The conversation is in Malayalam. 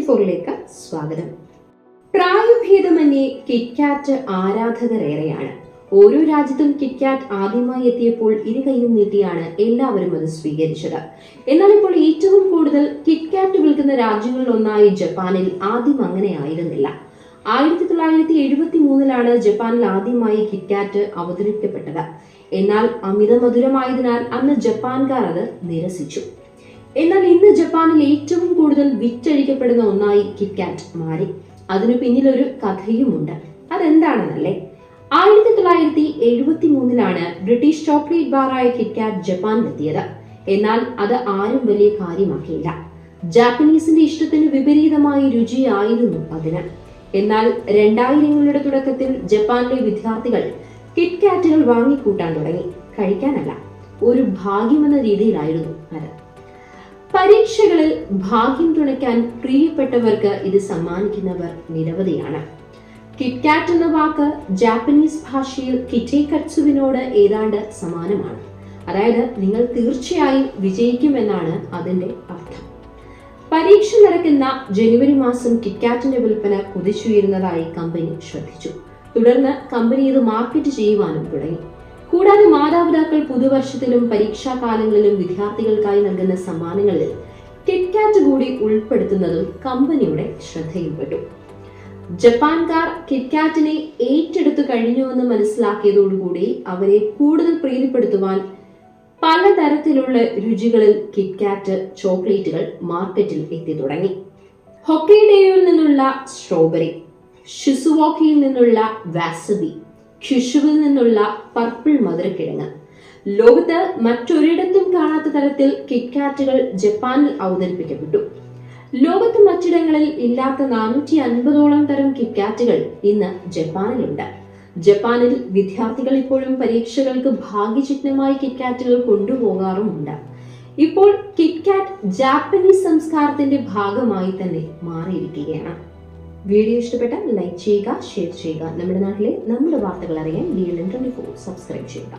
24ലേക്ക് സ്വാഗതം. പ്രായഭേദമന്യേ കിറ്റ്കാറ്റ് ആരാധകരേറെയാണ്. ഓരോ രാജ്യത്തും കിറ്റ്കാറ്റ് ആദ്യമായി എത്തിയപ്പോൾ ഇരുകൈയും നീട്ടിയാണ് എല്ലാവരും അത് സ്വീകരിച്ചത്. എന്നാൽ ഇപ്പോൾ ഏറ്റവും കൂടുതൽ കിറ്റ്കാറ്റ് വിൽക്കുന്ന രാജ്യങ്ങളിൽ ഒന്നായി ജപ്പാനിൽ ആദ്യം അങ്ങനെ ആയിരുന്നില്ല. 1973 ജപ്പാനിൽ ആദ്യമായി കിറ്റ്കാറ്റ് അവതരിപ്പിക്കപ്പെട്ടത്. എന്നാൽ അമിത മധുരമായതിനാൽ അന്ന് ജപ്പാൻകാർ അത് നിരസിച്ചു. എന്നാൽ ഇന്ന് ജപ്പാനിൽ ഏറ്റവും കൂടുതൽ വിറ്റഴിക്കപ്പെടുന്ന ഒന്നായി കിറ്റ്കാറ്റ് മാറി. അതിനു പിന്നിലൊരു കഥയുമുണ്ട്. അതെന്താണെന്നല്ലേ? 1973 ബ്രിട്ടീഷ് ചോക്ലേറ്റ് ബാറായ കിറ്റ്കാറ്റ് ജപ്പാനിലെത്തിയത്. എന്നാൽ അത് ആരും വലിയ കാര്യമാക്കിയില്ല. ജാപ്പനീസിന്റെ ഇഷ്ടത്തിന് വിപരീതമായ രുചിയായിരുന്നു അതിന്. എന്നാൽ 2000കളുടെ തുടക്കത്തിൽ ജപ്പാനിലെ വിദ്യാർത്ഥികൾ കിറ്റ്കാറ്റുകൾ വാങ്ങിക്കൂട്ടാൻ തുടങ്ങി. കഴിക്കാനല്ല, ഒരു ഭാഗ്യമെന്ന രീതിയിലായിരുന്നു അത്. പരീക്ഷകളിൽ ഭാഗ്യം തുണയ്ക്കാൻ പ്രിയപ്പെട്ടവർക്ക് ഇത് സമ്മാനിക്കുന്നവർ നിരവധിയാണ്. കിറ്റ്കാറ്റ് എന്ന വാക്ക് ജാപ്പനീസ് ഭാഷയിൽ കിറ്റേക്കറ്റ്സുവിനോട് ഏതാണ്ട് സമാനമാണ്. അതായത് നിങ്ങൾ തീർച്ചയായും വിജയിക്കുമെന്നാണ് അതിന്റെ അർത്ഥം. പരീക്ഷ നടക്കുന്ന ജനുവരി മാസം കിറ്റ്കാറ്റിന്റെ വിൽപ്പന കുതിച്ചുയരുന്നതായി കമ്പനി ശ്രദ്ധിച്ചു. തുടർന്ന് കമ്പനി ഇത് മാർക്കറ്റ് ചെയ്യുവാനും തുടങ്ങി. കൂടാതെ മാതാപിതാക്കൾ പുതുവർഷത്തിലും പരീക്ഷാകാലങ്ങളിലും വിദ്യാർത്ഥികൾക്കായി നൽകുന്ന സമ്മാനങ്ങളിൽ കിറ്റ്കാറ്റ് കൂടി ഉൾപ്പെടുത്തുന്നതും കമ്പനിയുടെ ശ്രദ്ധയിൽപ്പെട്ടു. ജപ്പാൻകാർ കിറ്റ്കാറ്റിനെ ഏറ്റെടുത്തു കഴിഞ്ഞുവെന്ന് മനസ്സിലാക്കിയതോടുകൂടി അവരെ കൂടുതൽ പ്രീതിപ്പെടുത്തുവാൻ പലതരത്തിലുള്ള രുചികളിൽ കിറ്റ്കാറ്റ് ചോക്ലേറ്റുകൾ മാർക്കറ്റിൽ എത്തി തുടങ്ങി. ഹൊക്കൈഡോയിൽ നിന്നുള്ള സ്ട്രോബെറി, ഷിസുവോക്കയിൽ നിന്നുള്ള വാസബി, ക്യുഷുവിൽ നിന്നുള്ള പർപ്പിൾ മധുരക്കിഴങ്ങ്. ലോകത്ത് മറ്റൊരിടത്തും കാണാത്ത തരത്തിൽ കിറ്റ്കാറ്റുകൾ ജപ്പാനിൽ അവതരിപ്പിക്കപ്പെട്ടു. ലോകത്ത് മറ്റിടങ്ങളിൽ ഇല്ലാത്ത 450ഓളം തരം കിറ്റ്കാറ്റുകൾ ഇന്ന് ജപ്പാനിലുണ്ട്. ജപ്പാനിൽ വിദ്യാർത്ഥികൾ ഇപ്പോഴും പരീക്ഷകൾക്ക് ഭാഗ്യചിഹ്നമായി കിറ്റ്കാറ്റുകൾ കൊണ്ടുപോകാറുമുണ്ട്. ഇപ്പോൾ കിറ്റ്കാറ്റ് ജാപ്പനീസ് സംസ്കാരത്തിന്റെ ഭാഗമായി തന്നെ മാറിയിരിക്കുകയാണ്. വീഡിയോ ഇഷ്ടപ്പെട്ടാൽ ലൈക്ക് ചെയ്യുക, ഷെയർ ചെയ്യുക. നമ്മുടെ നാട്ടിലെ നമ്മുടെ വാർത്തകൾ അറിയാൻ DLN24 സബ്സ്ക്രൈബ് ചെയ്യുക.